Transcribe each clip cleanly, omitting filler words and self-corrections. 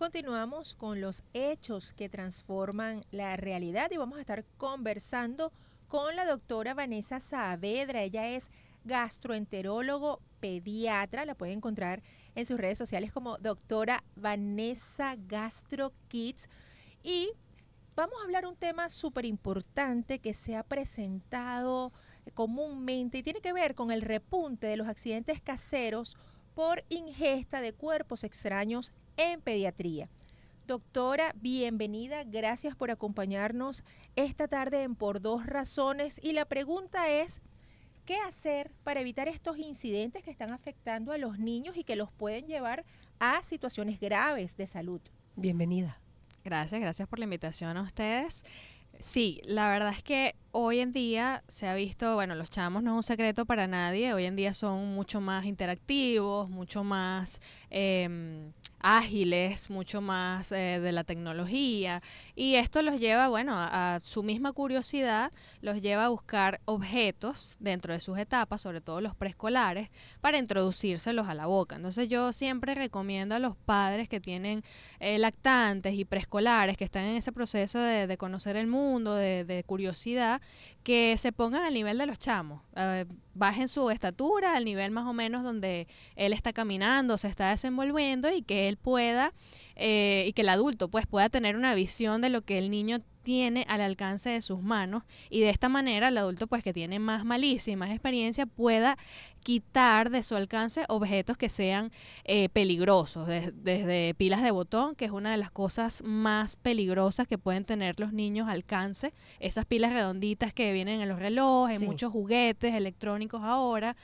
continuamos con los hechos que transforman la realidad y vamos a estar conversando con la doctora Vanessa Saavedra. Ella es gastroenterólogo pediatra, la pueden encontrar en sus redes sociales como doctora Vanessa Gastro Kids. Y vamos a hablar un tema súper importante que se ha presentado comúnmente y tiene que ver con el repunte de los accidentes caseros por ingesta de cuerpos extraños en pediatría. Doctora, bienvenida, gracias por acompañarnos esta tarde en Por Dos Razones. Y la pregunta es, ¿qué hacer para evitar estos incidentes que están afectando a los niños y que los pueden llevar a situaciones graves de salud? Bienvenida. Gracias por la invitación a ustedes. Sí, la verdad es que hoy en día se ha visto, bueno, los chamos no es un secreto para nadie, hoy en día son mucho más interactivos, mucho más ágiles, mucho más de la tecnología, y esto los lleva, bueno, a su misma curiosidad, los lleva a buscar objetos dentro de sus etapas, sobre todo los preescolares, para introducírselos a la boca. Entonces yo siempre recomiendo a los padres que tienen lactantes y preescolares, que están en ese proceso de conocer el mundo, de curiosidad, que se pongan al nivel de los chamos, bajen su estatura al nivel más o menos donde él está caminando, se está desenvolviendo, y que él pueda, y que el adulto pues pueda tener una visión de lo que el niño tiene al alcance de sus manos, y de esta manera el adulto pues que tiene más malicia y más experiencia pueda quitar de su alcance objetos que sean peligrosos, desde pilas de botón, que es una de las cosas más peligrosas que pueden tener los niños al alcance, esas pilas redonditas que vienen en los relojes, Sí. muchos juguetes electrónicos ahora,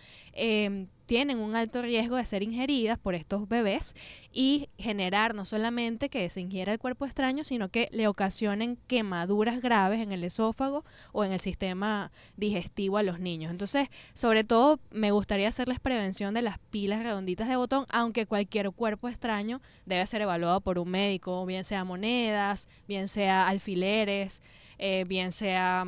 tienen un alto riesgo de ser ingeridas por estos bebés y generar no solamente que se ingiera el cuerpo extraño, sino que le ocasionen quemaduras graves en el esófago o en el sistema digestivo a los niños. Entonces, sobre todo, me gustaría hacerles prevención de las pilas redonditas de botón, aunque cualquier cuerpo extraño debe ser evaluado por un médico, bien sea monedas, bien sea alfileres, bien sea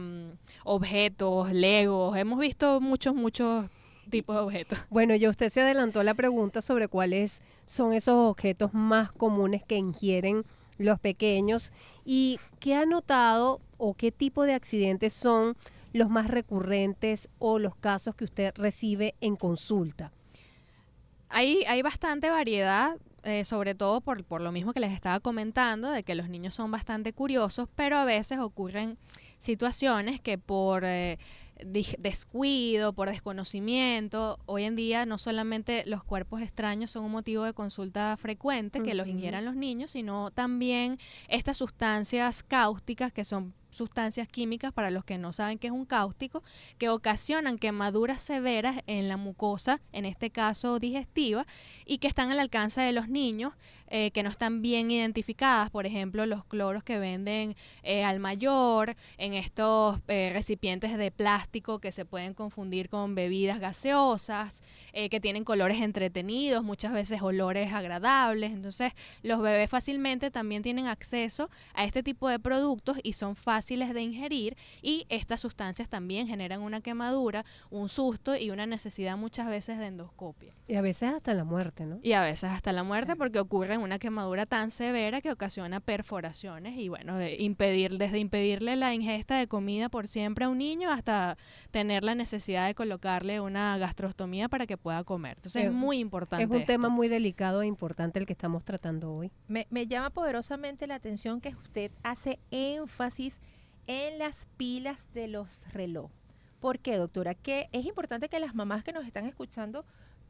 objetos, legos. Hemos visto muchos tipos de objetos. Bueno, ya usted se adelantó a la pregunta sobre cuáles son esos objetos más comunes que ingieren los pequeños y qué ha notado o qué tipo de accidentes son los más recurrentes o los casos que usted recibe en consulta. Hay bastante variedad, sobre todo por lo mismo que les estaba comentando, de que los niños son bastante curiosos, pero a veces ocurren situaciones que por descuido, por desconocimiento, hoy en día no solamente los cuerpos extraños son un motivo de consulta frecuente que los ingieran los niños, sino también estas sustancias cáusticas que son sustancias químicas, para los que no saben qué es un cáustico, que ocasionan quemaduras severas en la mucosa, en este caso digestiva, y que están al alcance de los niños, que no están bien identificadas. Por ejemplo, los cloros que venden al mayor, en estos recipientes de plástico que se pueden confundir con bebidas gaseosas, que tienen colores entretenidos, muchas veces olores agradables. Entonces, los bebés fácilmente también tienen acceso a este tipo de productos y son fáciles de ingerir, y estas sustancias también generan una quemadura, un susto y una necesidad muchas veces de endoscopia. Y a veces hasta la muerte, ¿no? Y a veces hasta la muerte, porque ocurre una quemadura tan severa que ocasiona perforaciones y bueno, desde impedirle la ingesta de comida por siempre a un niño hasta tener la necesidad de colocarle una gastrostomía para que pueda comer. Entonces es muy importante. Es un tema esto. muy delicado e importante el que estamos tratando hoy. Me llama poderosamente la atención que usted hace énfasis en las pilas de los relojes. ¿Por qué, doctora? Que es importante que las mamás que nos están escuchando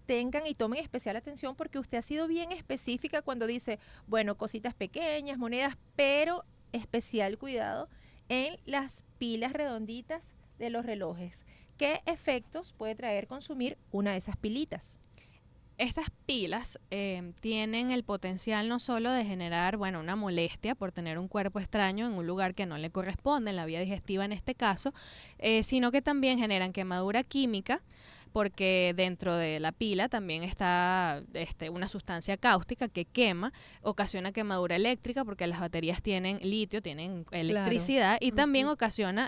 tengan y tomen especial atención, porque usted ha sido bien específica cuando dice, bueno, cositas pequeñas, monedas, pero especial cuidado en las pilas redonditas de los relojes. ¿Qué efectos puede traer consumir una de esas pilitas? Estas pilas tienen el potencial no solo de generar, bueno, una molestia por tener un cuerpo extraño en un lugar que no le corresponde, en la vía digestiva en este caso, sino que también generan quemadura química, porque dentro de la pila también está una sustancia cáustica que quema, ocasiona quemadura eléctrica, porque las baterías tienen litio, tienen electricidad, y también ocasiona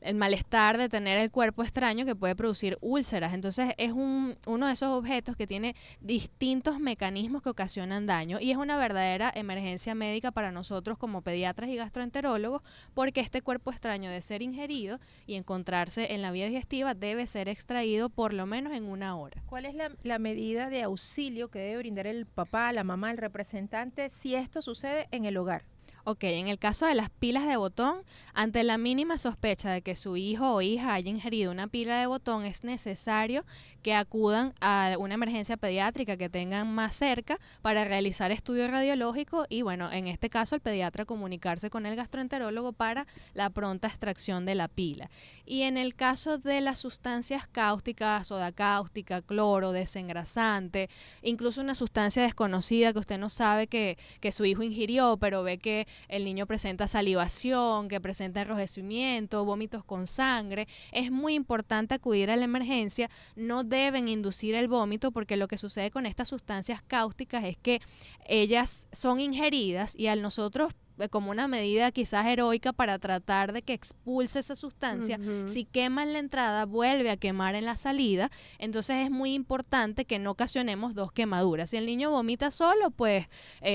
el malestar de tener el cuerpo extraño que puede producir úlceras. Entonces es uno de esos objetos que tiene distintos mecanismos que ocasionan daño y es una verdadera emergencia médica para nosotros como pediatras y gastroenterólogos, porque este cuerpo extraño, de ser ingerido y encontrarse en la vía digestiva, debe ser extraído por lo menos en 1 hora. ¿Cuál es la medida de auxilio que debe brindar el papá, la mamá, el representante si esto sucede en el hogar? Ok, en el caso de las pilas de botón, ante la mínima sospecha de que su hijo o hija haya ingerido una pila de botón, es necesario que acudan a una emergencia pediátrica que tengan más cerca para realizar estudio radiológico y, bueno, en este caso el pediatra comunicarse con el gastroenterólogo para la pronta extracción de la pila. Y en el caso de las sustancias cáusticas, soda cáustica, cloro, desengrasante, incluso una sustancia desconocida que usted no sabe que su hijo ingirió, pero ve que el niño presenta salivación, que presenta enrojecimiento, vómitos con sangre, es muy importante acudir a la emergencia. No deben inducir el vómito, porque lo que sucede con estas sustancias cáusticas es que ellas son ingeridas y al nosotros, como una medida quizás heroica para tratar de que expulse esa sustancia, si quema en la entrada, vuelve a quemar en la salida. Entonces es muy importante que no ocasionemos dos quemaduras. Si el niño vomita solo, pues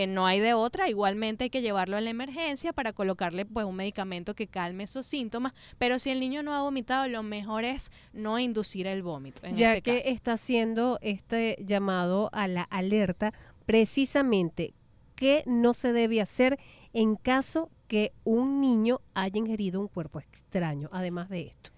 no hay de otra. Igualmente hay que llevarlo a la emergencia para colocarle pues un medicamento que calme esos síntomas. Pero si el niño no ha vomitado, lo mejor es no inducir el vómito. Ya que está haciendo este llamado a la alerta, precisamente, ¿qué no se debe hacer en caso que un niño haya ingerido un cuerpo extraño, además de esto?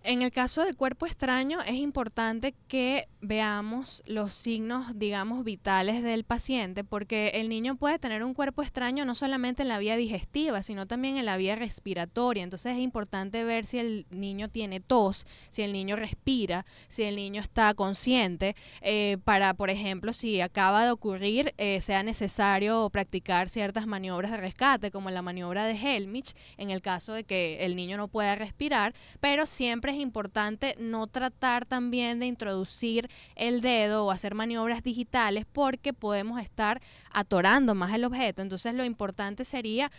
En el caso del cuerpo extraño es importante que veamos los signos, digamos, vitales del paciente, porque el niño puede tener un cuerpo extraño no solamente en la vía digestiva, sino también en la vía respiratoria. Entonces es importante ver si el niño tiene tos, si el niño respira, si el niño está consciente, para, por ejemplo, si acaba de ocurrir, sea necesario practicar ciertas maniobras de rescate, como la maniobra de Helmich, en el caso de que el niño no pueda respirar, pero siempre es importante no tratar también de introducir el dedo o hacer maniobras digitales, porque podemos estar atorando más el objeto. Entonces lo importante sería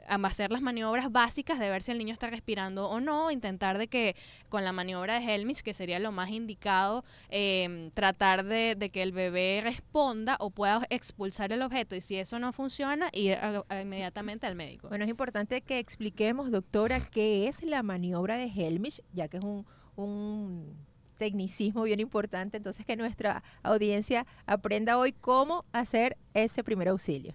hacer las maniobras básicas de ver si el niño está respirando o no, intentar de que con la maniobra de Helmich, que sería lo más indicado, tratar de que el bebé responda o pueda expulsar el objeto, y si eso no funciona, ir inmediatamente al médico. Bueno, es importante que expliquemos, doctora, qué es la maniobra de Helmich, ya que es un tecnicismo bien importante, entonces que nuestra audiencia aprenda hoy cómo hacer ese primer auxilio.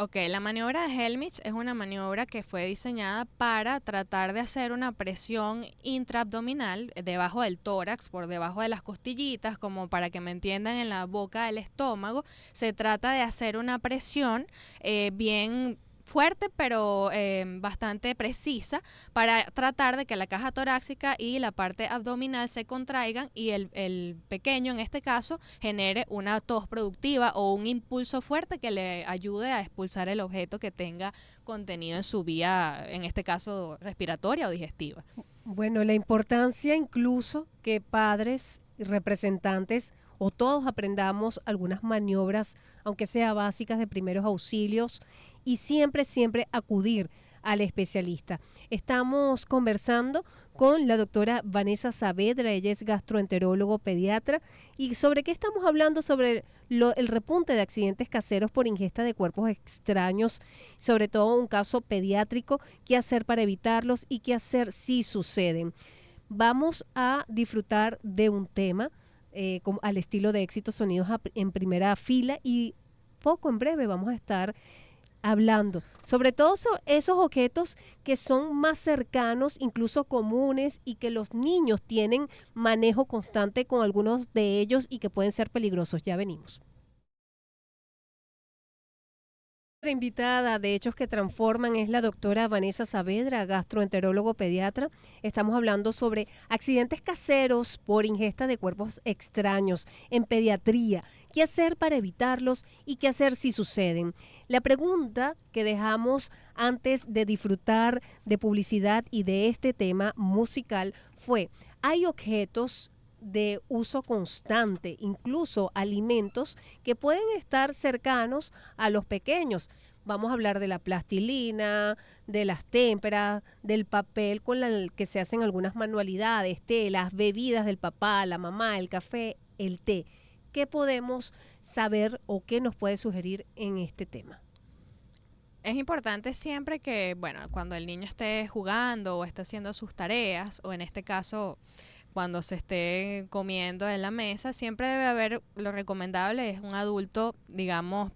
Ok, la maniobra de Helmich es una maniobra que fue diseñada para tratar de hacer una presión intraabdominal debajo del tórax, por debajo de las costillitas, como para que me entiendan, en la boca del estómago. Se trata de hacer una presión bien fuerte, pero bastante precisa, para tratar de que la caja torácica y la parte abdominal se contraigan y el pequeño, en este caso, genere una tos productiva o un impulso fuerte que le ayude a expulsar el objeto que tenga contenido en su vía, en este caso respiratoria o digestiva. Bueno, la importancia incluso que padres y representantes o todos aprendamos algunas maniobras, aunque sea básicas, de primeros auxilios, y siempre, siempre acudir al especialista. Estamos conversando con la doctora Vanessa Saavedra, ella es gastroenterólogo pediatra. ¿Y sobre qué estamos hablando? Sobre el repunte de accidentes caseros por ingesta de cuerpos extraños, sobre todo un caso pediátrico, qué hacer para evitarlos y qué hacer si suceden. Vamos a disfrutar de un tema al estilo de Éxitos Sonidos en Primera Fila, y poco en breve vamos a estar hablando sobre todos esos objetos que son más cercanos, incluso comunes, y que los niños tienen manejo constante con algunos de ellos y que pueden ser peligrosos. Ya venimos. La invitada de Hechos que Transforman es la doctora Vanessa Saavedra, gastroenterólogo pediatra. Estamos hablando sobre accidentes caseros por ingesta de cuerpos extraños en pediatría. ¿Qué hacer para evitarlos y qué hacer si suceden? La pregunta que dejamos antes de disfrutar de publicidad y de este tema musical fue: ¿hay objetos de uso constante, incluso alimentos, que pueden estar cercanos a los pequeños? vamos a hablar de la plastilina, de las témperas, del papel con el que se hacen algunas manualidades, las bebidas del papá, la mamá, el café, el té. ¿Qué podemos saber o qué nos puede sugerir en este tema? Es importante siempre que, bueno, cuando el niño esté jugando o esté haciendo sus tareas, o en este caso, cuando se esté comiendo en la mesa, siempre debe haber, lo recomendable es un adulto, digamos,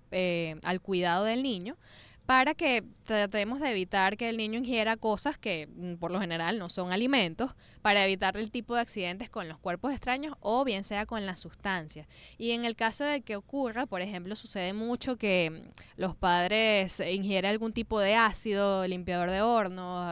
al cuidado del niño, para que tratemos de evitar que el niño ingiera cosas que por lo general no son alimentos, para evitar el tipo de accidentes con los cuerpos extraños o bien sea con las sustancias. Y en el caso de que ocurra, por ejemplo, sucede mucho que los padres ingieren algún tipo de ácido, limpiador de horno,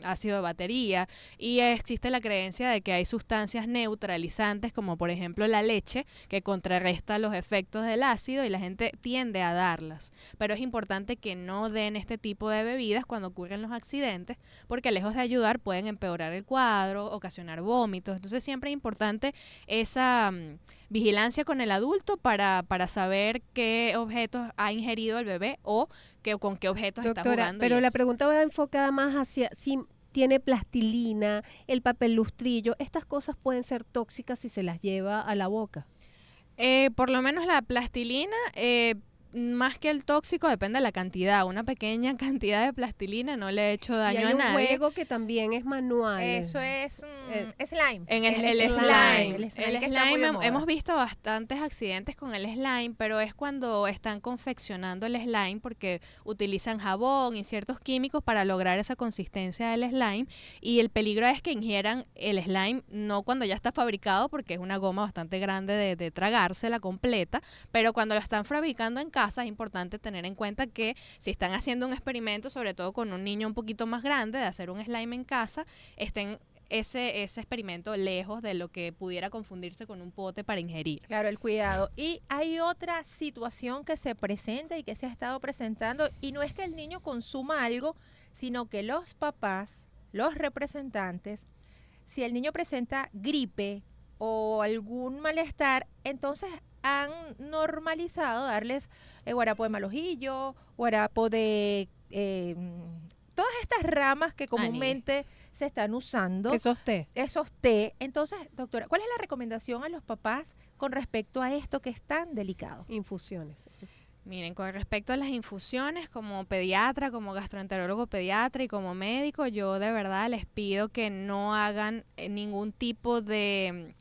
ácido de batería, y existe la creencia de que hay sustancias neutralizantes como por ejemplo la leche que contrarresta los efectos del ácido y la gente tiende a darlas. Pero es importante que no den este tipo de bebidas cuando ocurren los accidentes, porque lejos de ayudar pueden empeorar el cuadro, ocasionar vómitos. Entonces siempre es importante esa vigilancia con el adulto para saber qué objetos ha ingerido el bebé o con qué objetos está Doctora, jugando. pero la pregunta va enfocada más hacia si tiene plastilina, el papel lustrillo. Estas cosas pueden ser tóxicas si se las lleva a la boca. Por lo menos la plastilina, más que el tóxico, depende de la cantidad. Una pequeña cantidad de plastilina no le ha hecho Y daño hay a un nadie. juego que también es manual. Eso es slime. En El el slime. slime. El slime El que está muy de slime, moda. hemos visto bastantes accidentes con el slime, pero es cuando están confeccionando el slime porque utilizan jabón y ciertos químicos para lograr esa consistencia del slime. Y el peligro es que ingieran el slime no cuando ya está fabricado, porque es una goma bastante grande de tragársela completa, pero cuando lo están fabricando en casa es importante tener en cuenta que si están haciendo un experimento, sobre todo con un niño un poquito más grande, de hacer un slime en casa, estén ese experimento lejos de lo que pudiera confundirse con un pote para ingerir. Claro, el cuidado. Y hay otra situación que se presenta y que se ha estado presentando, y no es que el niño consuma algo, sino que los papás, los representantes, si el niño presenta gripe o algún malestar, entonces han normalizado darles guarapo de mal ojillo, guarapo de todas estas ramas que comúnmente se están usando. Esos té. Esos té. Entonces, doctora, ¿cuál es la recomendación a los papás con respecto a esto que es tan delicado? Infusiones. Miren, con respecto a las infusiones, como pediatra, como gastroenterólogo pediatra y como médico, yo de verdad les pido que no hagan ningún tipo de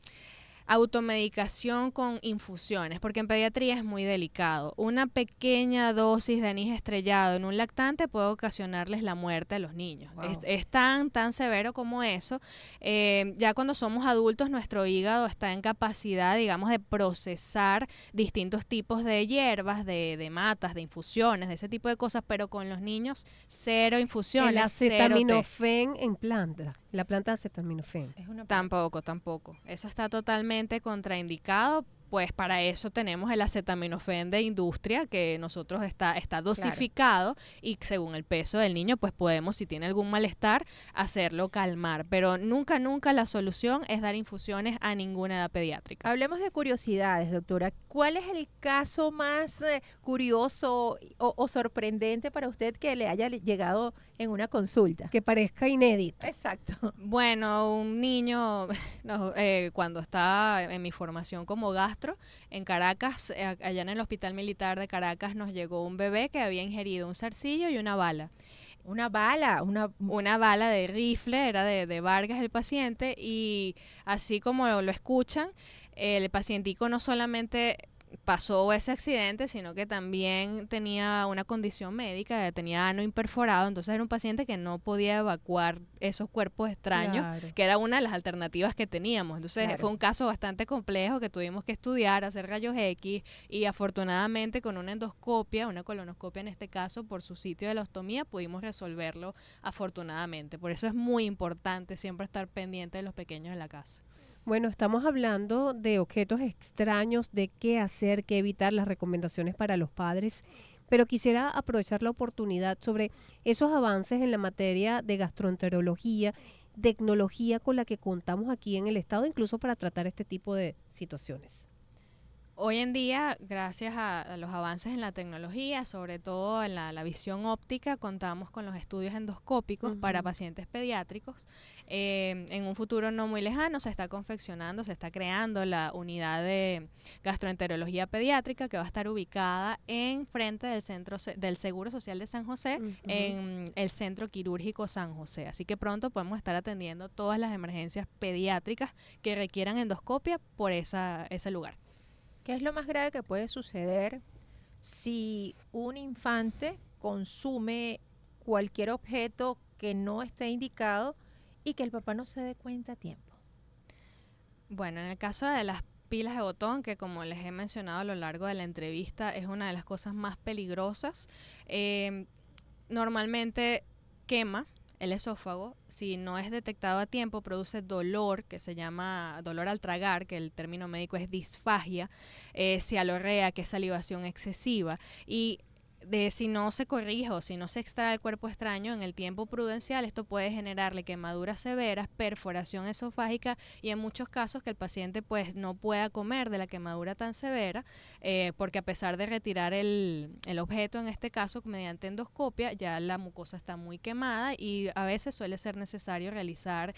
automedicación con infusiones, porque en pediatría es muy delicado. Una pequeña dosis de anís estrellado en un lactante puede ocasionarles la muerte a los niños. Wow. Es tan severo como eso. Ya cuando somos adultos, nuestro hígado está en capacidad, digamos, de procesar distintos tipos de hierbas, de matas, de infusiones, de ese tipo de cosas, pero con los niños, cero infusiones, El cero té. acetaminofén en planta. La planta de acetaminofén. Es una Tampoco. Eso está totalmente contraindicado. Pues para eso tenemos el acetaminofén de industria, que nosotros está dosificado y según el peso del niño, pues podemos, si tiene algún malestar, hacerlo calmar. Pero nunca la solución es dar infusiones a ninguna edad pediátrica. Hablemos de curiosidades, doctora. ¿Cuál es el caso más curioso o sorprendente para usted que le haya llegado en una consulta? Que parezca inédito. Exacto. Bueno, un niño, cuando estaba en mi formación como gastro, en Caracas, allá en el Hospital Militar de Caracas, nos llegó un bebé que había ingerido un zarcillo y una bala. Una bala, Una bala de rifle, era de Vargas el paciente, y así como lo escuchan, el pacientico no solamente pasó ese accidente, sino que también tenía una condición médica, tenía ano imperforado, entonces era un paciente que no podía evacuar esos cuerpos extraños, Claro. que era una de las alternativas que teníamos. Entonces Claro. fue un caso bastante complejo que tuvimos que estudiar, hacer rayos X, y afortunadamente con una endoscopia, una colonoscopia en este caso, por su sitio de la ostomía, pudimos resolverlo afortunadamente. Por eso es muy importante siempre estar pendiente de los pequeños en la casa. Bueno, estamos hablando de objetos extraños, de qué hacer, qué evitar, las recomendaciones para los padres, pero quisiera aprovechar la oportunidad sobre esos avances en la materia de gastroenterología, tecnología con la que contamos aquí en el estado, incluso para tratar este tipo de situaciones. Hoy en día, gracias a los avances en la tecnología, sobre todo en la visión óptica, contamos con los estudios endoscópicos para Ujú. pacientes pediátricos. En un futuro no muy lejano se está confeccionando, se está creando la unidad de gastroenterología pediátrica que va a estar ubicada en frente del del Seguro Social de San José, Ujú. en el Centro Quirúrgico San José. Así que pronto podemos estar atendiendo todas las emergencias pediátricas que requieran endoscopia por ese lugar. ¿Qué es lo más grave que puede suceder si un infante consume cualquier objeto que no esté indicado y que el papá no se dé cuenta a tiempo? Bueno, en el caso de las pilas de botón, que como les he mencionado a lo largo de la entrevista, es una de las cosas más peligrosas, em, normalmente quema el esófago. Si no es detectado a tiempo, produce dolor, que se llama dolor al tragar, que el término médico es disfagia, cialorrea, que es salivación excesiva, y si no se corrige o si no se extrae el cuerpo extraño en el tiempo prudencial, esto puede generarle quemaduras severas, perforación esofágica y en muchos casos que el paciente pues no pueda comer de la quemadura tan severa, porque a pesar de retirar el objeto, en este caso mediante endoscopia, ya la mucosa está muy quemada y a veces suele ser necesario realizar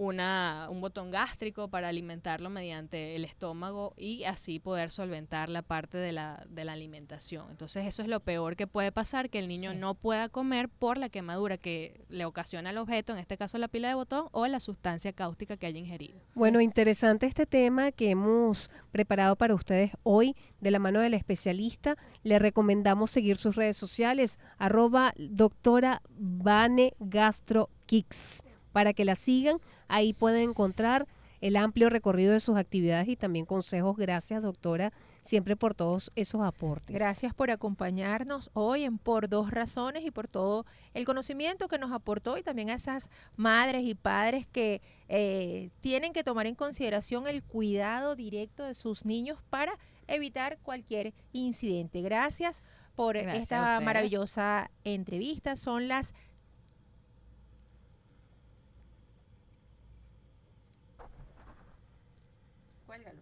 un botón gástrico para alimentarlo mediante el estómago y así poder solventar la parte de la alimentación. Entonces eso es lo peor que puede pasar, que el niño Sí. no pueda comer por la quemadura que le ocasiona el objeto, en este caso la pila de botón o la sustancia cáustica que haya ingerido. Bueno, interesante este tema que hemos preparado para ustedes hoy de la mano del especialista. Le recomendamos seguir sus redes sociales, @doctora Vane Gastro Kicks, para que la sigan. Ahí pueden encontrar el amplio recorrido de sus actividades y también consejos. Gracias, doctora, siempre por todos esos aportes. Gracias por acompañarnos hoy en Por Dos Razones y por todo el conocimiento que nos aportó y también a esas madres y padres que tienen que tomar en consideración el cuidado directo de sus niños para evitar cualquier incidente. Gracias por Gracias a esta ustedes. maravillosa entrevista. Son las... Cuélgalo.